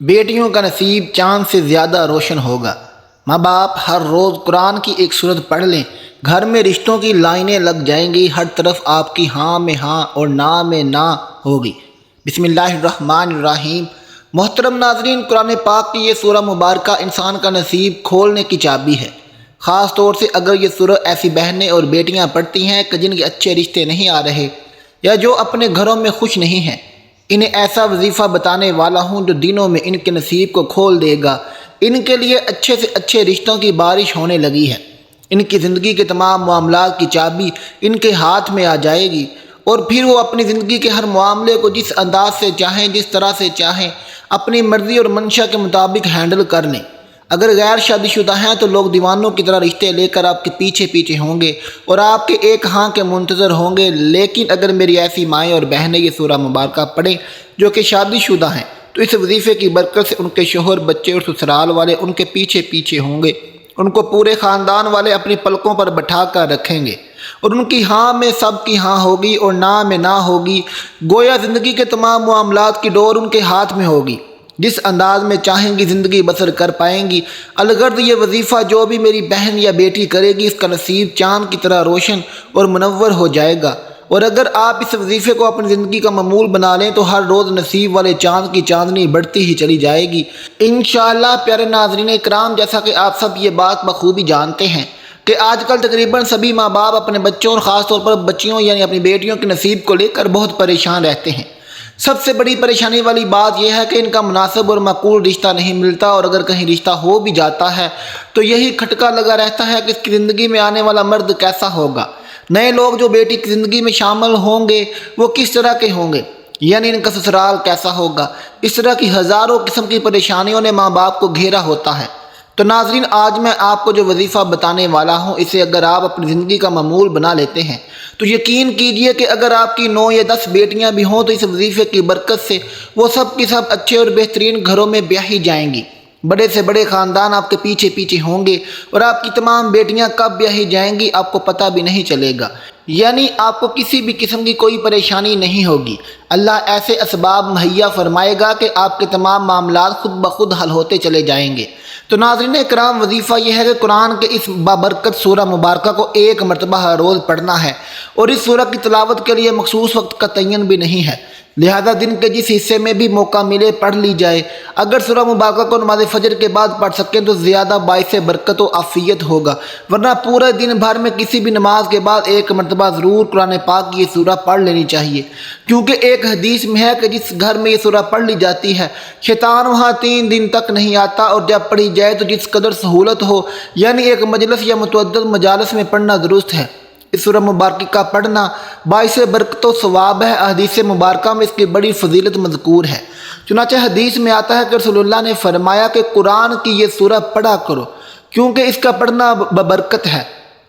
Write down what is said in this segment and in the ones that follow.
بیٹیوں کا نصیب چاند سے زیادہ روشن ہوگا۔ ماں باپ ہر روز قرآن کی ایک سورت پڑھ لیں، گھر میں رشتوں کی لائنیں لگ جائیں گی، ہر طرف آپ کی ہاں میں ہاں اور نا میں نا ہوگی۔ بسم اللہ الرحمن الرحیم۔ محترم ناظرین، قرآن پاک کی یہ سورہ مبارکہ انسان کا نصیب کھولنے کی چابی ہے۔ خاص طور سے اگر یہ سورہ ایسی بہنیں اور بیٹیاں پڑھتی ہیں کہ جن کے اچھے رشتے نہیں آ رہے یا جو اپنے گھروں میں خوش نہیں ہیں، انہیں ایسا وظیفہ بتانے والا ہوں جو دنوں میں ان کے نصیب کو کھول دے گا۔ ان کے لیے اچھے سے اچھے رشتوں کی بارش ہونے لگی ہے۔ ان کی زندگی کے تمام معاملات کی چابی ان کے ہاتھ میں آ جائے گی، اور پھر وہ اپنی زندگی کے ہر معاملے کو جس انداز سے چاہیں، جس طرح سے چاہیں، اپنی مرضی اور منشا کے مطابق ہینڈل کر لیں۔ اگر غیر شادی شدہ ہیں تو لوگ دیوانوں کی طرح رشتے لے کر آپ کے پیچھے پیچھے ہوں گے اور آپ کے ایک ہاں کے منتظر ہوں گے، لیکن اگر میری ایسی مائیں اور بہنیں یہ سورہ مبارکہ پڑھیں جو کہ شادی شدہ ہیں تو اس وظیفے کی برکت سے ان کے شوہر، بچے اور سسرال والے ان کے پیچھے پیچھے ہوں گے، ان کو پورے خاندان والے اپنی پلکوں پر بٹھا کر رکھیں گے، اور ان کی ہاں میں سب کی ہاں ہوگی اور نا میں نا ہوگی۔ گویا زندگی کے تمام معاملات کی ڈور ان کے ہاتھ میں ہوگی، جس انداز میں چاہیں گی زندگی بسر کر پائیں گی۔ الغرض یہ وظیفہ جو بھی میری بہن یا بیٹی کرے گی، اس کا نصیب چاند کی طرح روشن اور منور ہو جائے گا۔ اور اگر آپ اس وظیفے کو اپنی زندگی کا معمول بنا لیں تو ہر روز نصیب والے چاند کی چاندنی بڑھتی ہی چلی جائے گی انشاءاللہ۔ پیارے ناظرین اکرام، جیسا کہ آپ سب یہ بات بخوبی جانتے ہیں کہ آج کل تقریباً سبھی ماں باپ اپنے بچوں اور خاص طور پر بچیوں یعنی اپنی بیٹیوں کے نصیب کو لے کر بہت پریشان رہتے ہیں۔ سب سے بڑی پریشانی والی بات یہ ہے کہ ان کا مناسب اور معقول رشتہ نہیں ملتا، اور اگر کہیں رشتہ ہو بھی جاتا ہے تو یہی کھٹکا لگا رہتا ہے کہ اس کی زندگی میں آنے والا مرد کیسا ہوگا، نئے لوگ جو بیٹی کی زندگی میں شامل ہوں گے وہ کس طرح کے ہوں گے، یعنی ان کا سسرال کیسا ہوگا۔ اس طرح کی ہزاروں قسم کی پریشانیوں نے ماں باپ کو گھیرا ہوتا ہے۔ تو ناظرین، آج میں آپ کو جو وظیفہ بتانے والا ہوں، اسے اگر آپ اپنی زندگی کا معمول بنا لیتے ہیں تو یقین کیجئے کہ اگر آپ کی 9 یا 10 بیٹیاں بھی ہوں تو اس وظیفے کی برکت سے وہ سب کی سب اچھے اور بہترین گھروں میں بیاہی جائیں گی۔ بڑے سے بڑے خاندان آپ کے پیچھے پیچھے ہوں گے، اور آپ کی تمام بیٹیاں کب بیاہی جائیں گی آپ کو پتہ بھی نہیں چلے گا، یعنی آپ کو کسی بھی قسم کی کوئی پریشانی نہیں ہوگی۔ اللہ ایسے اسباب مہیا فرمائے گا کہ آپ کے تمام معاملات خود بخود حل ہوتے چلے جائیں گے۔ تو ناظرین کرام، وظیفہ یہ ہے کہ قرآن کے اس بابرکت سورہ مبارکہ کو ایک مرتبہ ہر روز پڑھنا ہے، اور اس سورہ کی تلاوت کے لیے مخصوص وقت کا تعین بھی نہیں ہے، لہذا دن کے جس حصے میں بھی موقع ملے پڑھ لی جائے۔ اگر سورہ مبارکہ کو نماز فجر کے بعد پڑھ سکیں تو زیادہ باعث برکت و عافیت ہوگا، ورنہ پورے دن بھر میں کسی بھی نماز کے بعد ایک مرتبہ ضرور قرآن پاک کی یہ سورہ پڑھ لینی چاہیے، کیونکہ ایک حدیث میں ہے کہ جس گھر میں یہ سورہ پڑھ لی جاتی ہے شیطان وہاں 3 دن تک نہیں آتا، اور جب پڑھی جائے تو جس قدر سہولت ہو، یعنی ایک مجلس یا متعدد مجالس میں پڑھنا درست ہے۔ اس سورہ مبارکہ کا پڑھنا باعث برکت و ثواب ہے۔ حدیث مبارکہ میں اس کی بڑی فضیلت مذکور ہے۔ چنانچہ حدیث میں آتا ہے کہ رسول اللہ نے فرمایا کہ قرآن کی یہ سورہ پڑھا کرو، کیونکہ اس کا پڑھنا ببرکت ہے،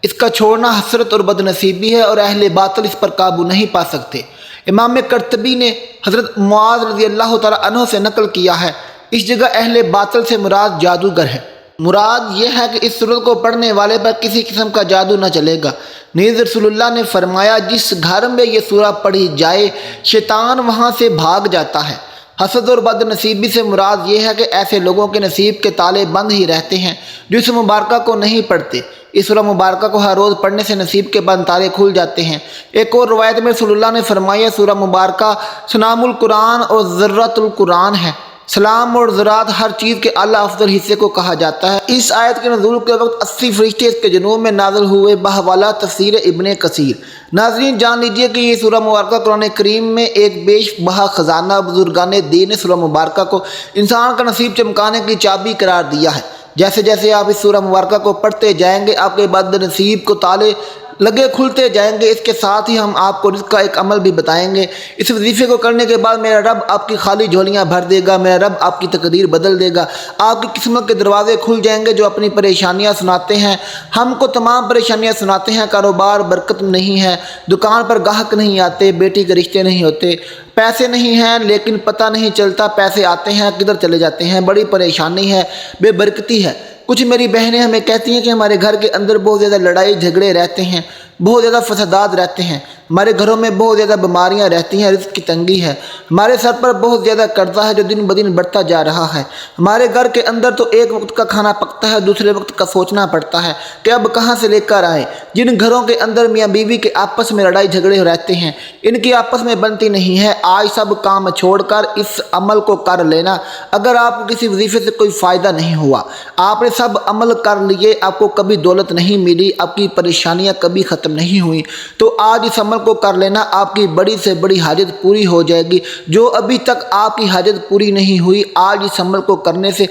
اس کا چھوڑنا حسرت اور بدنصیبی ہے، اور اہل باطل اس پر قابو نہیں پا سکتے۔ امام قرطبی نے حضرت معاذ رضی اللہ تعالیٰ عنہ سے نقل کیا ہے، اس جگہ اہل باطل سے مراد جادوگر ہے۔ مراد یہ ہے کہ اس سورت کو پڑھنے والے پر کسی قسم کا جادو نہ چلے گا۔ نیز رسول اللہ نے فرمایا جس گھر میں یہ سورہ پڑھی جائے شیطان وہاں سے بھاگ جاتا ہے۔ حسد اور بد نصیبی سے مراد یہ ہے کہ ایسے لوگوں کے نصیب کے تالے بند ہی رہتے ہیں جو اس مبارکہ کو نہیں پڑھتے۔ اس سورہ مبارکہ کو ہر روز پڑھنے سے نصیب کے بند تالے کھل جاتے ہیں۔ ایک اور روایت میں رسول اللہ نے فرمایا سورہ مبارکہ سنام القرآن اور ذرۃ القرآن ہے۔ سلام اور ذرات ہر چیز کے اعلیٰ افضل حصے کو کہا جاتا ہے۔ اس آیت کے نزول کے وقت 80 فرشتے اس کے جنوب میں نازل ہوئے، بحوالہ تفسیر ابن کثیر۔ ناظرین جان لیجئے کہ یہ سورہ مبارکہ قرآن کریم میں ایک بیش بہا خزانہ بزرگان دین نے سورہ مبارکہ کو انسان کا نصیب چمکانے کی چابی قرار دیا ہے۔ جیسے جیسے آپ اس سورہ مبارکہ کو پڑھتے جائیں گے آپ کے بد نصیب کو تالے لگے کھلتے جائیں گے۔ اس کے ساتھ ہی ہم آپ کو رزق کا ایک عمل بھی بتائیں گے۔ اس وظیفے کو کرنے کے بعد میرا رب آپ کی خالی جھولیاں بھر دے گا، میرا رب آپ کی تقدیر بدل دے گا، آپ کی قسمت کے دروازے کھل جائیں گے۔ جو اپنی پریشانیاں سناتے ہیں، ہم کو تمام پریشانیاں سناتے ہیں، کاروبار برکت نہیں ہے، دکان پر گاہک نہیں آتے، بیٹی کے رشتے نہیں ہوتے، پیسے نہیں ہیں لیکن پتہ نہیں چلتا پیسے آتے ہیں کدھر چلے جاتے ہیں، بڑی پریشانی ہے، بے برکتی ہے۔ کچھ میری بہنیں ہمیں کہتی ہیں کہ ہمارے گھر کے اندر بہت زیادہ لڑائی جھگڑے رہتے ہیں، بہت زیادہ فسادات رہتے ہیں۔ ہمارے گھروں میں بہت زیادہ بیماریاں رہتی ہیں، رزق کی تنگی ہے، ہمارے سر پر بہت زیادہ قرضہ ہے جو دن بدن بڑھتا جا رہا ہے، ہمارے گھر کے اندر تو ایک وقت کا کھانا پکتا ہے، دوسرے وقت کا سوچنا پڑتا ہے کہ اب کہاں سے لے کر آئیں۔ جن گھروں کے اندر میاں بیوی کے آپس میں لڑائی جھگڑے رہتے ہیں، ان کی آپس میں بنتی نہیں ہے، آج سب کام چھوڑ کر اس عمل کو کر لینا۔ اگر آپ کو کسی وظیفے سے کوئی فائدہ نہیں ہوا، آپ نے سب عمل کر لیے، آپ کو کبھی دولت نہیں ملی، آپ کی پریشانیاں کبھی ختم نہیں ہوئیں، تو آج اس عمل کو کر لینا، آپ کی بڑی سے بڑی حاجت پوری ہو جائے گی۔ جو ابھی تک آپ کی حاجت پوری نہیں ہوئی، آج اس عمل کو کرنے سے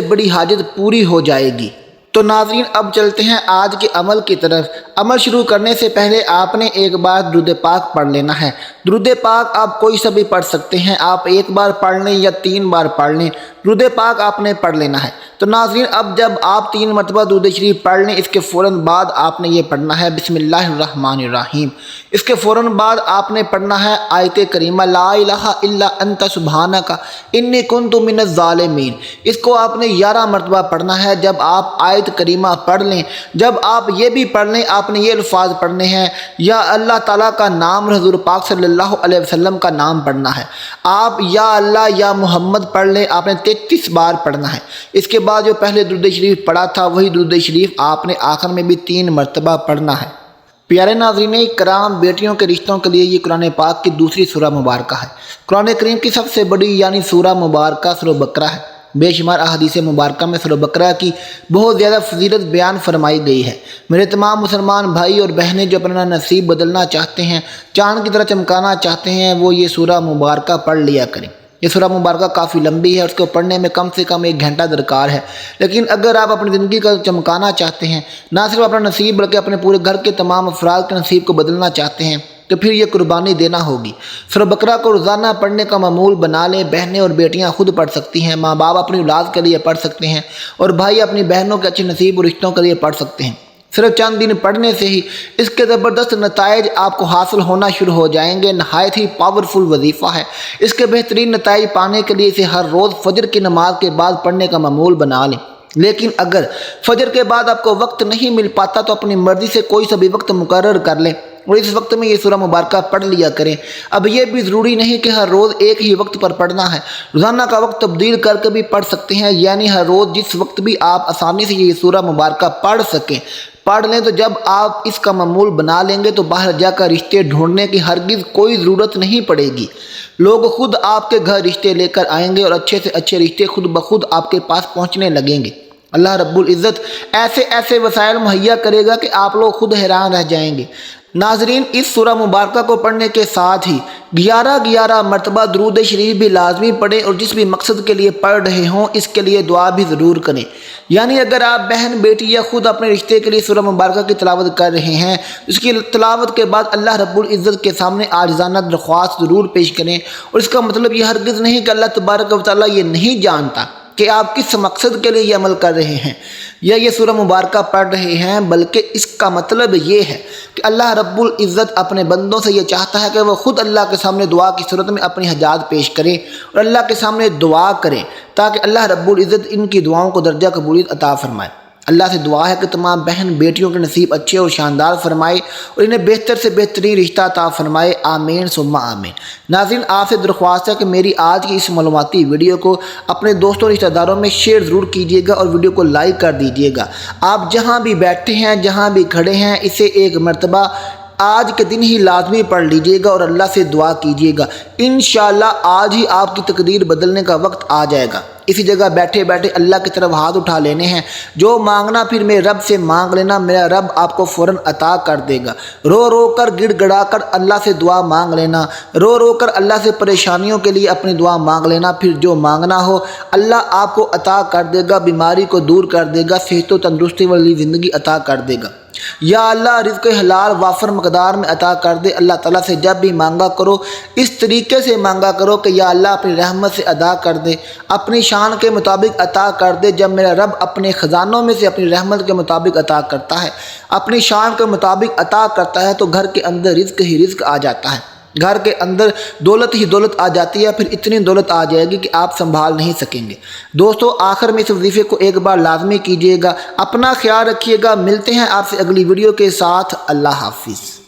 بڑی حاجت پوری ہو جائے گی۔ تو ناظرین، اب چلتے ہیں آج کے عمل کی طرف۔ عمل شروع کرنے سے پہلے آپ نے ایک بار درود پاک پڑھ لینا ہے۔ درود پاک آپ کوئی سا بھی پڑھ سکتے ہیں، آپ ایک بار پڑھ لیں یا 3 بار پڑھ لیں، درود پاک آپ نے پڑھ لینا ہے۔ تو ناظرین، اب جب آپ 3 مرتبہ درود شریف پڑھ لیں، اس کے فوراً بعد آپ نے یہ پڑھنا ہے بسم اللہ الرحمن الرحیم۔ اس کے فوراً بعد آپ نے پڑھنا ہے آیت کریمہ لا الہ الا انت سبحانک انی کنت من الظالمین۔ اس کو آپ نے 11 مرتبہ پڑھنا ہے۔ جب آپ آیت کریمہ پڑھ لیں، جب آپ یہ بھی پڑھ لیں، آپ نے یہ الفاظ پڑھنے ہیں، یا اللہ تعالیٰ کا نام، حضور پاک صلی اللہ علیہ وسلم کا نام پڑھنا ہے۔ آپ یا اللہ یا محمد پڑھ لیں، آپ نے 33 بار پڑھنا ہے۔ اس کے بعد جو پہلے درود شریف پڑھا تھا، وہی درود شریف آپ نے آخر میں بھی 3 مرتبہ پڑھنا ہے۔ پیارے ناظرین کرام، بیٹیوں کے رشتوں کے لیے یہ قرآن پاک کی دوسری سورہ مبارکہ ہے۔ قرآن کریم کی سب سے بڑی یعنی سورہ مبارکہ سورہ بقرہ ہے۔ بے شمار احادیث مبارکہ میں سورہ بقرہ کی بہت زیادہ فضیلت بیان فرمائی گئی ہے۔ میرے تمام مسلمان بھائی اور بہنیں جو اپنا نصیب بدلنا چاہتے ہیں، چاند کی طرح چمکانا چاہتے ہیں، وہ یہ سورہ مبارکہ پڑھ لیا کریں۔ یہ سورہ مبارکہ کافی لمبی ہے، اس کو پڑھنے میں کم سے کم 1 گھنٹہ درکار ہے، لیکن اگر آپ اپنی زندگی کا چمکانا چاہتے ہیں، نہ صرف اپنا نصیب بلکہ اپنے پورے گھر کے تمام افراد کے نصیب کو بدلنا چاہتے ہیں، تو پھر یہ قربانی دینا ہوگی۔ سورہ بقرہ کو روزانہ پڑھنے کا معمول بنا لیں۔ بہنیں اور بیٹیاں خود پڑھ سکتی ہیں، ماں باپ اپنی اولاد کے لیے پڑھ سکتے ہیں، اور بھائی اپنی بہنوں کے اچھے نصیب اور رشتوں کے لیے پڑھ سکتے ہیں۔ صرف چند دن پڑھنے سے ہی اس کے زبردست نتائج آپ کو حاصل ہونا شروع ہو جائیں گے۔ نہایت ہی پاورفل وظیفہ ہے۔ اس کے بہترین نتائج پانے کے لیے اسے ہر روز فجر کی نماز کے بعد پڑھنے کا معمول بنا لیں۔ لیکن اگر فجر کے بعد آپ کو وقت نہیں مل پاتا تو اپنی مرضی سے کوئی سا بھی وقت مقرر کر لیں اور اس وقت میں یہ سورہ مبارکہ پڑھ لیا کریں۔ اب یہ بھی ضروری نہیں کہ ہر روز ایک ہی وقت پر پڑھنا ہے، روزانہ کا وقت تبدیل کر کے بھی پڑھ سکتے ہیں، یعنی ہر روز جس وقت بھی آپ آسانی سے یہ سورہ مبارکہ پڑھ سکیں پڑھ لیں۔ تو جب آپ اس کا معمول بنا لیں گے تو باہر جا کر رشتے ڈھونڈنے کی ہرگز کوئی ضرورت نہیں پڑے گی۔ لوگ خود آپ کے گھر رشتے لے کر آئیں گے اور اچھے سے اچھے رشتے خود بخود آپ کے پاس پہنچنے لگیں گے۔ اللہ رب العزت ایسے وسائل مہیا کرے گا کہ آپ لوگ خود حیران رہ جائیں گے۔ ناظرین، اس سورہ مبارکہ کو پڑھنے کے ساتھ ہی 11 مرتبہ درود شریف بھی لازمی پڑھیں، اور جس بھی مقصد کے لیے پڑھ رہے ہوں اس کے لیے دعا بھی ضرور کریں۔ یعنی اگر آپ بہن بیٹی یا خود اپنے رشتے کے لیے سورہ مبارکہ کی تلاوت کر رہے ہیں، اس کی تلاوت کے بعد اللہ رب العزت کے سامنے عاجزانہ درخواست ضرور پیش کریں، اور اس کا مطلب یہ ہرگز نہیں کہ اللہ تبارک و تعالیٰ یہ نہیں جانتا کہ آپ کس مقصد کے لیے یہ عمل کر رہے ہیں یا یہ سورہ مبارکہ پڑھ رہے ہیں، بلکہ اس کا مطلب یہ ہے کہ اللہ رب العزت اپنے بندوں سے یہ چاہتا ہے کہ وہ خود اللہ کے سامنے دعا کی صورت میں اپنی حاجات پیش کریں اور اللہ کے سامنے دعا کریں، تاکہ اللہ رب العزت ان کی دعاؤں کو درجہ قبولیت عطا فرمائے۔ اللہ سے دعا ہے کہ تمام بہن بیٹیوں کے نصیب اچھے اور شاندار فرمائے اور انہیں بہتر سے بہترین رشتہ عطا فرمائے، آمین ثم آمین۔ ناظرین، آپ سے درخواست ہے کہ میری آج کی اس معلوماتی ویڈیو کو اپنے دوستوں رشتہ داروں میں شیئر ضرور کیجیے گا اور ویڈیو کو لائک کر دیجیے گا۔ آپ جہاں بھی بیٹھے ہیں، جہاں بھی کھڑے ہیں، اسے 1 مرتبہ آج کے دن ہی لازمی پڑھ لیجیے گا اور اللہ سے دعا کیجیے گا۔ انشاءاللہ آج ہی آپ کی تقدیر بدلنے کا وقت آ جائے گا۔ اسی جگہ بیٹھے بیٹھے اللہ کی طرف ہاتھ اٹھا لینے ہیں، جو مانگنا پھر میرے رب سے مانگ لینا، میرا رب آپ کو فوراً عطا کر دے گا۔ رو رو کر گڑ گڑا کر اللہ سے دعا مانگ لینا، رو رو کر اللہ سے پریشانیوں کے لیے اپنی دعا مانگ لینا، پھر جو مانگنا ہو اللہ آپ کو عطا کر دے گا، بیماری کو دور کر دے گا، صحت و تندرستی والی زندگی عطا کر دے گا۔ یا اللہ رزق حلال وافر مقدار میں عطا کر دے۔ اللہ تعالیٰ سے جب بھی مانگا کرو اس طریقے سے مانگا کرو کہ یا اللہ اپنی رحمت سے ادا کر دے، اپنی شان کے مطابق عطا کر دے۔ جب میرا رب اپنے خزانوں میں سے اپنی رحمت کے مطابق عطا کرتا ہے، اپنی شان کے مطابق عطا کرتا ہے، تو گھر کے اندر رزق ہی رزق آ جاتا ہے، گھر کے اندر دولت ہی دولت آ جاتی ہے، پھر اتنی دولت آ جائے گی کہ آپ سنبھال نہیں سکیں گے۔ دوستو، آخر میں اس وظیفے کو ایک بار لازمی کیجیے گا۔ اپنا خیال رکھیے گا۔ ملتے ہیں آپ سے اگلی ویڈیو کے ساتھ۔ اللہ حافظ۔